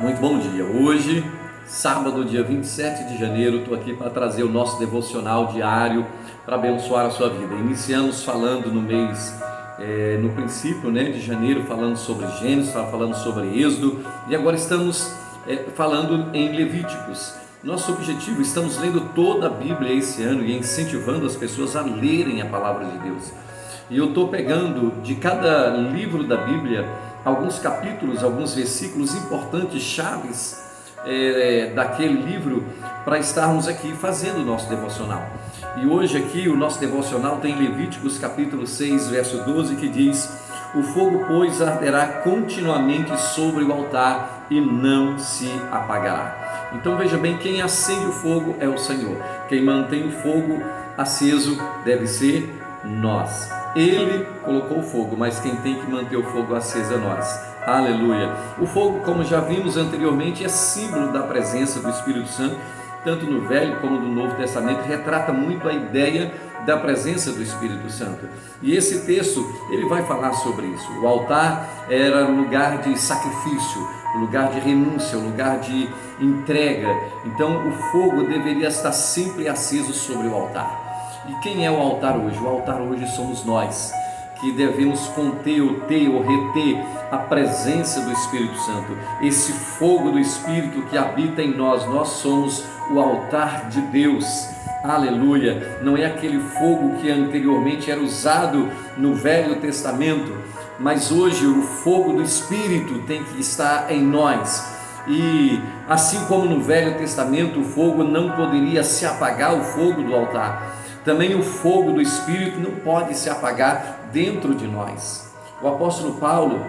Muito bom dia. Hoje, sábado, dia 27 de janeiro, estou aqui para trazer o nosso devocional diário para abençoar a sua vida. Iniciamos falando no mês, no princípio de janeiro, falando sobre Gênesis, falando sobre Êxodo, e agora estamos falando em Levíticos. Nosso objetivo, estamos lendo toda a Bíblia esse ano e incentivando as pessoas a lerem a palavra de Deus. E eu estou pegando de cada livro da Bíblia alguns capítulos, alguns versículos importantes, chaves daquele livro, para estarmos aqui fazendo o nosso devocional. E hoje aqui o nosso devocional tem Levíticos capítulo 6, verso 12, que diz: o fogo, pois, arderá continuamente sobre o altar e não se apagará. Então veja bem, quem acende o fogo é o Senhor, quem mantém o fogo aceso deve ser nós. Ele colocou o fogo, mas quem tem que manter o fogo aceso é nós. Aleluia! O fogo, como já vimos anteriormente, é símbolo da presença do Espírito Santo, tanto no Velho como no Novo Testamento, retrata muito a ideia da presença do Espírito Santo. E esse texto, ele vai falar sobre isso. O altar era um lugar de sacrifício, um lugar de renúncia, um lugar de entrega. Então o fogo deveria estar sempre aceso sobre o altar. E quem é o altar hoje? O altar hoje somos nós, que devemos conter, ou ter, ou reter a presença do Espírito Santo. Esse fogo do Espírito que habita em nós, nós somos o altar de Deus. Aleluia! Não é aquele fogo que anteriormente era usado no Velho Testamento, mas hoje o fogo do Espírito tem que estar em nós. E assim como no Velho Testamento o fogo não poderia se apagar, o fogo do altar, também o fogo do Espírito não pode se apagar dentro de nós. O apóstolo Paulo,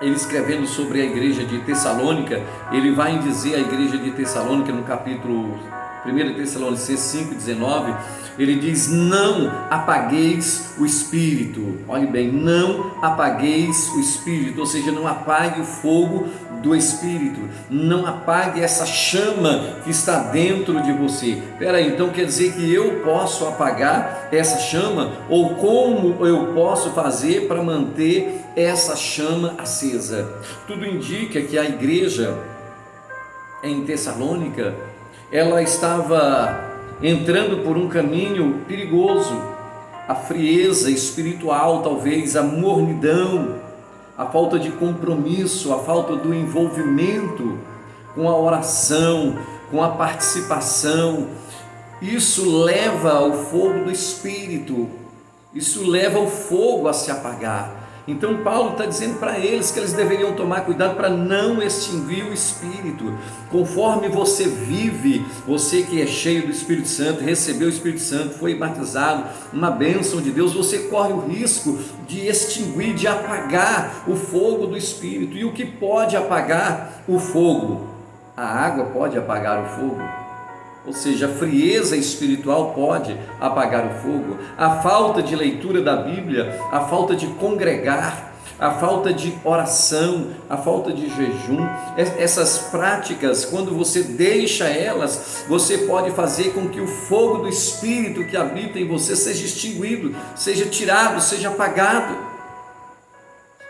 ele escrevendo sobre a igreja de Tessalônica, ele vai dizer à igreja de Tessalônica no capítulo 1 Tessalonicenses 5,19, ele diz: não apagueis o Espírito. Olhe bem, não apagueis o Espírito, ou seja, não apague o fogo do Espírito, não apague essa chama que está dentro de você. Espera aí, então quer dizer que eu posso apagar essa chama? Ou como eu posso fazer para manter essa chama acesa? Tudo indica que a igreja em Tessalônica, ela estava entrando por um caminho perigoso. A frieza espiritual, talvez a mornidão, a falta de compromisso, a falta do envolvimento com a oração, com a participação, isso leva ao fogo do Espírito, isso leva o fogo a se apagar. Então Paulo está dizendo para eles que eles deveriam tomar cuidado para não extinguir o Espírito. Conforme você vive, você que é cheio do Espírito Santo, recebeu o Espírito Santo, foi batizado, uma bênção de Deus, você corre o risco de extinguir, de apagar o fogo do Espírito. E o que pode apagar o fogo? A água pode apagar o fogo. Ou seja, a frieza espiritual pode apagar o fogo, a falta de leitura da Bíblia, a falta de congregar, a falta de oração, a falta de jejum, essas práticas, quando você deixa elas, você pode fazer com que o fogo do Espírito que habita em você seja extinguido, seja tirado, seja apagado.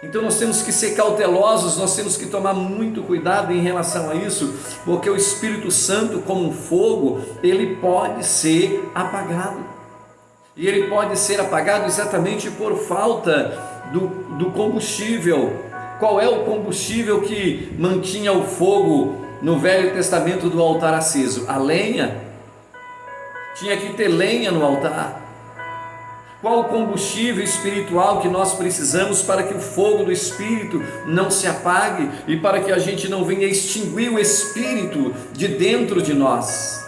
Então nós temos que ser cautelosos, nós temos que tomar muito cuidado em relação a isso, porque o Espírito Santo, como um fogo, ele pode ser apagado. E ele pode ser apagado exatamente por falta do combustível. Qual é o combustível que mantinha o fogo no Velho Testamento do altar aceso? A lenha. Tinha que ter lenha no altar. Qual o combustível espiritual que nós precisamos para que o fogo do Espírito não se apague e para que a gente não venha extinguir o Espírito de dentro de nós?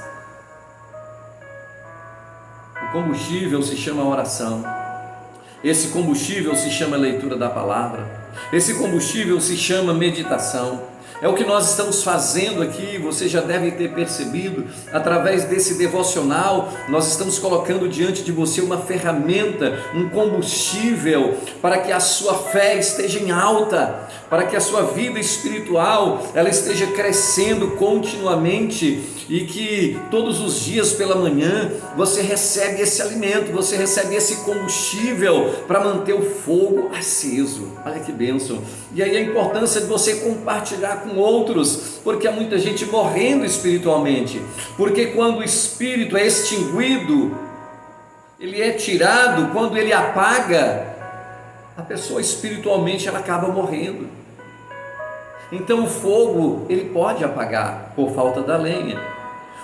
O combustível se chama oração. Esse combustível se chama leitura da palavra. Esse combustível se chama meditação. É o que nós estamos fazendo aqui, você já deve ter percebido, através desse devocional, nós estamos colocando diante de você uma ferramenta, um combustível, para que a sua fé esteja em alta, para que a sua vida espiritual ela esteja crescendo continuamente e que todos os dias pela manhã você recebe esse alimento, você recebe esse combustível para manter o fogo aceso. Olha que bênção! E aí a importância de você compartilhar com outros, porque há muita gente morrendo espiritualmente, porque quando o espírito é extinguido, ele é tirado, quando ele apaga, a pessoa espiritualmente ela acaba morrendo. Então o fogo ele pode apagar por falta da lenha,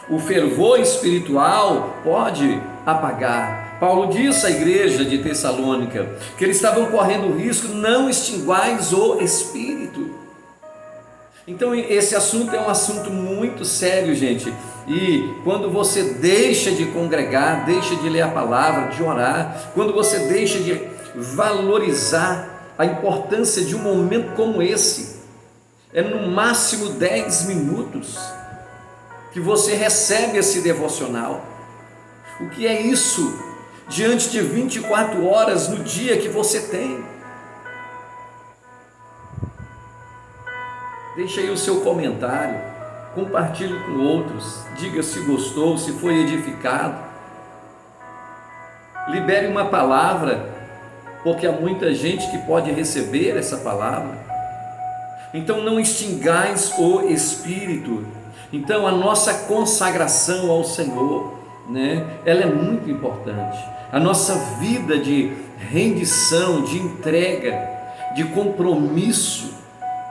o fervor espiritual pode apagar. Paulo disse à igreja de Tessalônica que eles estavam correndo o risco: não extinguais o espírito. Então esse assunto é um assunto muito sério, gente, e quando você deixa de congregar, deixa de ler a palavra, de orar, quando você deixa de valorizar a importância de um momento como esse, é no máximo 10 minutos que você recebe esse devocional. O que é isso diante de 24 horas no dia que você tem? Deixe aí o seu comentário, compartilhe com outros, diga se gostou, se foi edificado, libere uma palavra, porque há muita gente que pode receber essa palavra. Então não extingais o espírito. Então a nossa consagração ao Senhor, ela é muito importante. A nossa vida de rendição, de entrega, de compromisso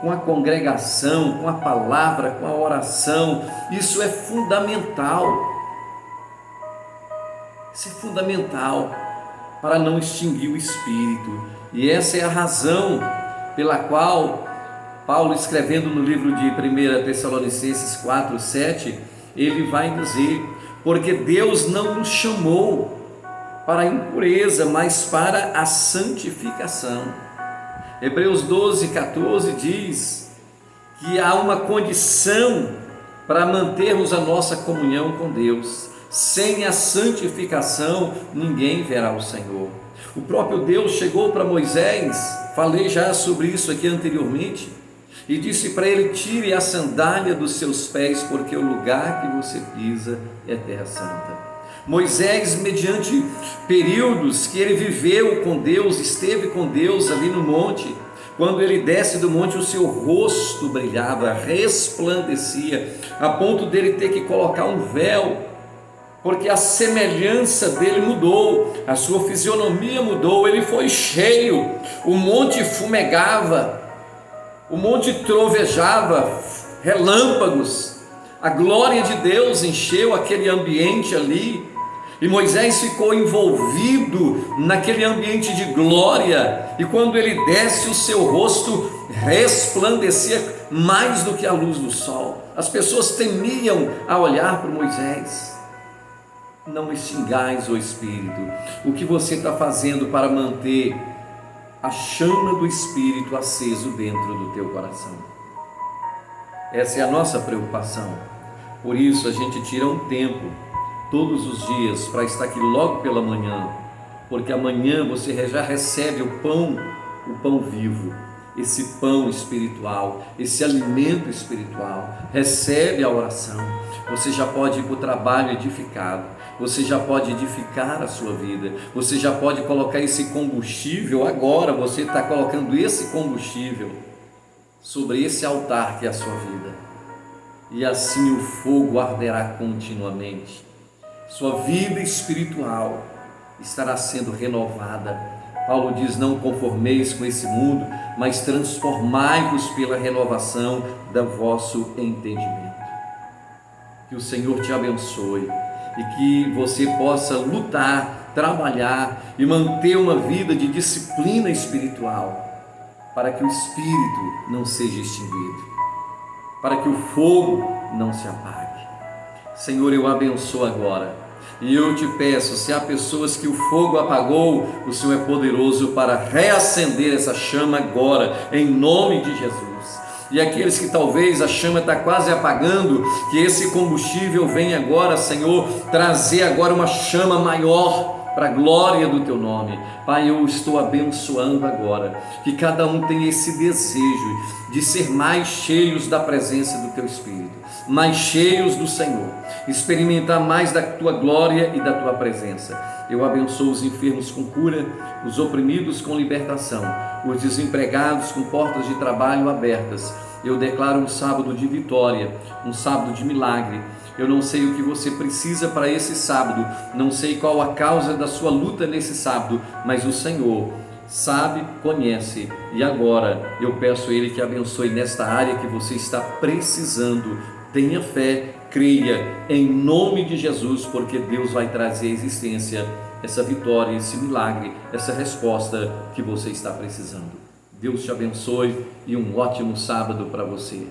com a congregação, com a palavra, com a oração, isso é fundamental. Isso é fundamental para não extinguir o espírito. E essa é a razão pela qual Paulo, escrevendo no livro de 1 Tessalonicenses 4:7, ele vai dizer: porque Deus não nos chamou para a impureza, mas para a santificação. Hebreus 12:14 diz que há uma condição para mantermos a nossa comunhão com Deus. Sem a santificação, ninguém verá o Senhor. O próprio Deus chegou para Moisés, falei já sobre isso aqui anteriormente, e disse para ele: tire a sandália dos seus pés, porque o lugar que você pisa é terra santa. Moisés, mediante períodos que ele viveu com Deus, esteve com Deus ali no monte, quando ele desce do monte, o seu rosto brilhava, resplandecia, a ponto dele ter que colocar um véu, porque a semelhança dele mudou, a sua fisionomia mudou, ele foi cheio, o monte fumegava, o monte trovejava, relâmpagos, a glória de Deus encheu aquele ambiente ali, e Moisés ficou envolvido naquele ambiente de glória, e quando ele desce, o seu rosto resplandecia mais do que a luz do sol. As pessoas temiam a olhar para Moisés. Não extingais o espírito. O que você está fazendo para manter a chama do espírito aceso dentro do teu coração? Essa é a nossa preocupação. Por isso a gente tira um tempo todos os dias para estar aqui logo pela manhã, porque amanhã você já recebe o pão vivo, esse pão espiritual, esse alimento espiritual. Recebe a oração, você já pode ir para o trabalho edificado, você já pode edificar a sua vida, você já pode colocar esse combustível. Agora você está colocando esse combustível sobre esse altar que é a sua vida, e assim o fogo arderá continuamente. Sua vida espiritual estará sendo renovada. Paulo diz: não conformeis com esse mundo, mas transformai-vos pela renovação do vosso entendimento. Que o Senhor te abençoe e que você possa lutar, trabalhar e manter uma vida de disciplina espiritual, para que o espírito não seja extinguido, para que o fogo não se apague. Senhor, eu abençoo agora, e eu te peço, se há pessoas que o fogo apagou, o Senhor é poderoso para reacender essa chama agora, em nome de Jesus. E aqueles que talvez a chama está quase apagando, que esse combustível venha agora, Senhor, trazer agora uma chama maior, para a glória do teu nome. Pai, eu estou abençoando agora, que cada um tenha esse desejo de ser mais cheios da presença do teu Espírito, mais cheios do Senhor, experimentar mais da tua glória e da tua presença. Eu abençoo os enfermos com cura, os oprimidos com libertação, os desempregados com portas de trabalho abertas. Eu declaro um sábado de vitória, um sábado de milagre. Eu não sei o que você precisa para esse sábado, não sei qual a causa da sua luta nesse sábado, mas o Senhor sabe, conhece, e agora eu peço a Ele que abençoe nesta área que você está precisando. Tenha fé, creia em nome de Jesus, porque Deus vai trazer à existência essa vitória, esse milagre, essa resposta que você está precisando. Deus te abençoe e um ótimo sábado para você.